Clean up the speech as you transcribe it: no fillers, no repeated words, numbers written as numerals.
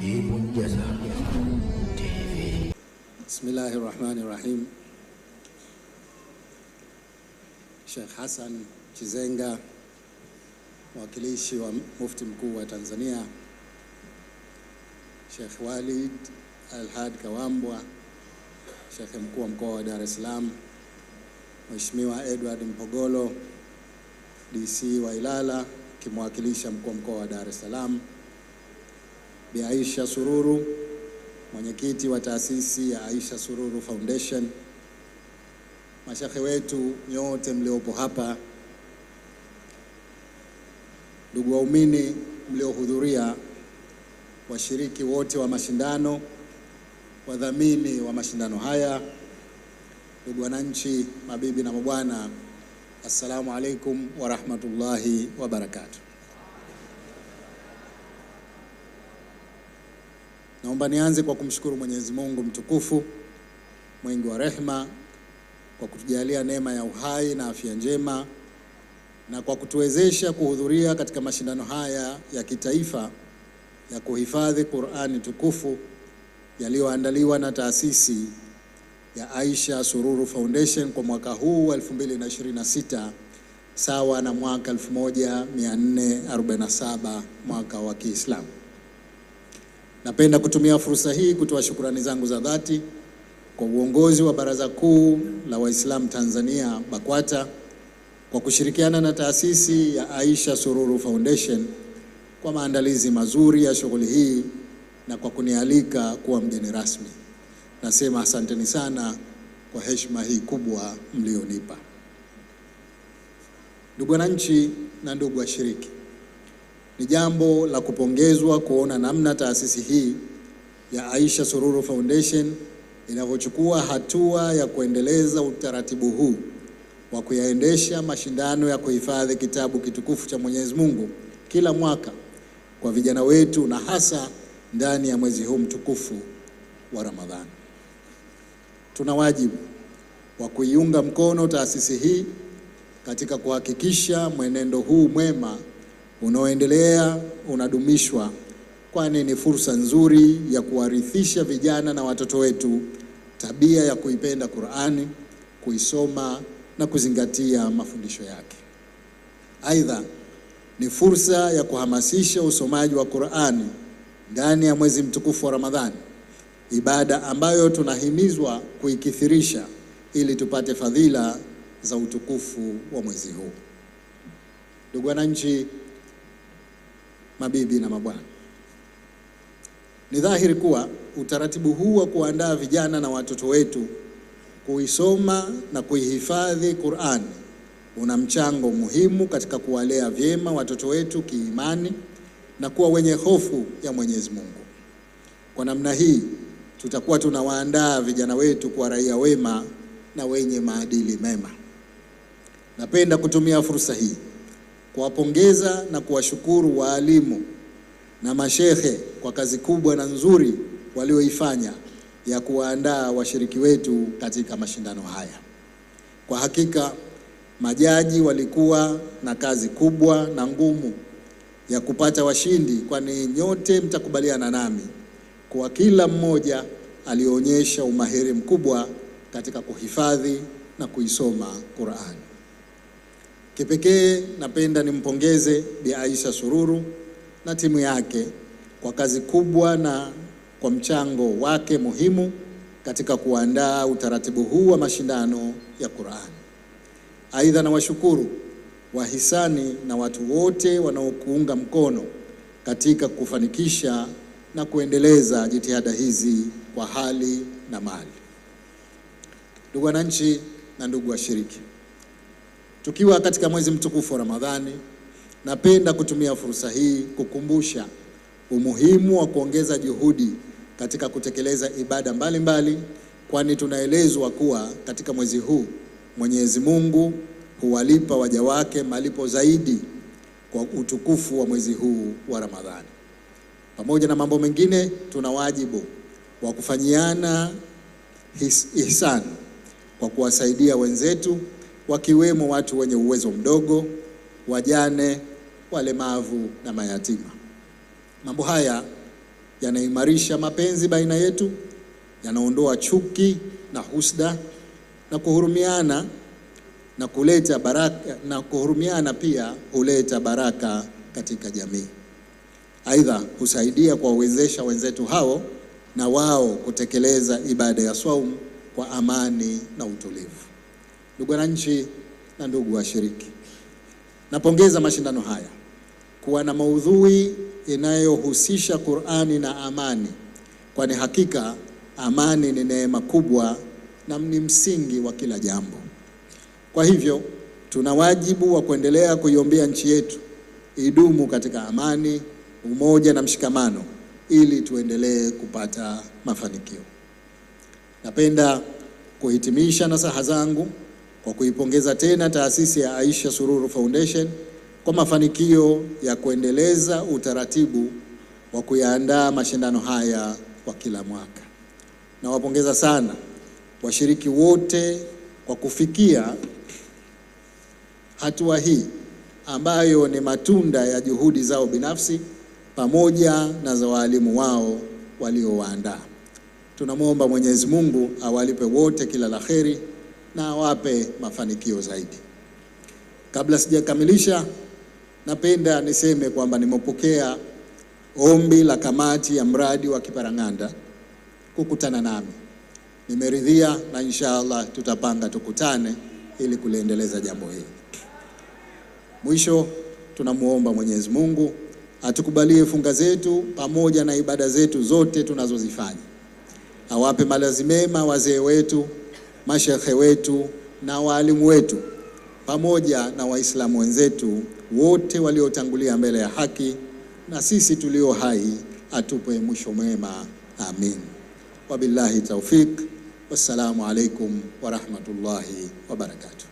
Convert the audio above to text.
Munjaza TV. Bismillahirrahmanirrahim. Sheikh Hassan Chizenga, mwakilishi wa Mufti Mkuu wa Tanzania, Sheikh Walid Al-Had Kawambwa, Sheikh Mkuu wa Mkoa wa Dar es Salaam, Mheshimiwa Edward Mpogolo, DC wa Ilala, kimwakilisha Mkuu wa Mkoa wa Dar es Salaam, Bi Aisha Sururu, mwenyekiti wa taasisi ya Aisha Sururu Foundation, mashekhe wetu nyote mliopo hapa, ndugu waumini mliohudhuria, washiriki wote wa mashindano, wadhamini wa mashindano haya, ndugu wananchi, mabibi na mabwana, assalamu alaikum wa rahmatullahi wa barakatuh. Naomba nianze kwa kumshukuru Mwenyezi Mungu mtukufu, mwingi wa rehema, kwa kutujalia neema ya uhai na afya njema, na kwa kutuwezesha kuhudhuria katika mashindano haya ya kitaifa ya kuhifadhi Qur'ani tukufu yaliyoandaliwa na taasisi ya Aisha Sururu Foundation kwa mwaka huu wa 2026 sawa na mwaka 1447 mwaka wa Kiislamu. Napenda kutumia fursa hii kutoa shukrani zangu za dhati kwa uongozi wa Baraza Kuu la Waislamu Tanzania BAKWATA kwa kushirikiana na taasisi ya Aisha Sururu Foundation kwa maandalizi mazuri ya shughuli hii na kwa kunialika kuwa mgeni rasmi. Nasema asanteni sana kwa heshima hii kubwa mlionipa. Ndugu wananchi na ndugu washiriki, ni jambo la kupongezwa kuona namna taasisi hii ya Aisha Sururu Foundation inavyochukua hatua ya kuendeleza utaratibu huu wa kuyaendesha mashindano ya kuhifadhi kitabu kitukufu cha Mwenyezi Mungu kila mwaka kwa vijana wetu, na hasa ndani ya mwezi huu mtukufu wa Ramadhani. Tuna wajibu wa kuiunga mkono taasisi hii katika kuhakikisha mwenendo huu mwema unaoendelea unadumishwa, kwani ni fursa nzuri ya kuwarithisha vijana na watoto wetu tabia ya kuipenda Qur'ani, kuisoma na kuzingatia mafundisho yake. Aidha, ni fursa ya kuhamasisha usomaji wa Qur'ani ndani ya mwezi mtukufu wa Ramadhani, ibada ambayo tunahimizwa kuikithirisha ili tupate fadhila za utukufu wa mwezi huu. Ndugu wananchi, mabibi na mabwana, ni dhahiri kuwa utaratibu huu wa kuandaa vijana na watoto wetu kuisoma na kuihifadhi Qur'ani una mchango muhimu katika kuwalea vyema watoto wetu kiimani na kuwa wenye hofu ya Mwenyezi Mungu. Kwa namna hii tutakuwa tunawaandaa vijana wetu kwa raia wema na wenye maadili mema. Napenda kutumia fursa hii kuwapongeza na kuwashukuru waalimu na mashehe kwa kazi kubwa na nzuri walioifanya ya kuwaandaa washiriki wetu katika mashindano haya. Kwa hakika majaji walikuwa na kazi kubwa na ngumu ya kupata washindi, kwani nyote mtakubaliana nami kwa kila mmoja alionyesha umahiri mkubwa katika kuhifadhi na kuisoma Qur'an. Kipekee napenda nimpongeze Bi Aisha Sururu na timu yake kwa kazi kubwa na kwa mchango wake muhimu katika kuandaa utaratibu huu wa mashindano ya Qur'an. Aidha, na washukuru wahisani na watu wote wanaokuunga mkono katika kufanikisha na kuendeleza jitihada hizi kwa hali na mali. Ndugu wananchi na ndugu washiriki, tukiwa katika mwezi mtukufu wa Ramadhani, napenda kutumia fursa hii kukumbusha umuhimu wa kuongeza juhudi katika kutekeleza ibada mbalimbali, kwani tunaelezwa kuwa katika mwezi huu Mwenyezi Mungu huwalipa waja wake malipo zaidi kwa utukufu wa mwezi huu wa Ramadhani. Pamoja na mambo mengine, tuna wajibu wa kufanyiana ihsan kwa kuwasaidia wenzetu, wakiwemo watu wenye uwezo mdogo, wajane, walemavu na mayatima. Mambo haya yanaimarisha mapenzi baina yetu, yanaondoa chuki na husda na kuhurumiana na kuleta baraka, na kuhurumiana pia huleta baraka katika jamii. Aidha, husaidia kuwawezesha wenzetu hao na wao kutekeleza ibada ya swaumu kwa amani na utulivu. Ndugu wananchi na ndugu washiriki, napongeza mashindano haya kuwa na maudhui inayohusisha Qur'ani na amani, kwani hakika amani ni neema kubwa na ni msingi wa kila jambo. Kwa hivyo tuna wajibu wa kuendelea kuiombea nchi yetu idumu katika amani, umoja na mshikamano ili tuendelee kupata mafanikio. Napenda kuhitimisha nasaha zangu kwa kuipongeza tena taasisi ya Aisha Sururu Foundation kwa mafanikio ya kuendeleza utaratibu wa kuyaandaa mashindano haya kwa kila mwaka. Nawapongeza sana washiriki wote kwa kufikia hatua hii ambayo ni matunda ya juhudi zao binafsi pamoja na za walimu wao waliowaandaa. Tunamwomba Mwenyezi Mungu awalipe wote kila la kheri na awape mafanikio zaidi. Kabla sijakamilisha, napenda niseme kwamba nimepokea ombi la kamati ya mradi wa Kiparang'anda kukutana nami. Nimeridhia na inshallah tutapanga tukutane ili kuliendeleza jambo hili. Mwisho, tunamuomba Mwenyezi Mungu atukubalie funga zetu pamoja na ibada zetu zote tunazozifanya. Awape malazi mema wazee wetu, mashekhe wetu na walimu wetu pamoja na Waislamu wenzetu wote waliotangulia mbele ya haki, na sisi tulio hai atupe mwisho mwema. Amin. Wabillahi tawfik. Wassalamu alaikum wa rahmatullahi wa barakatuh.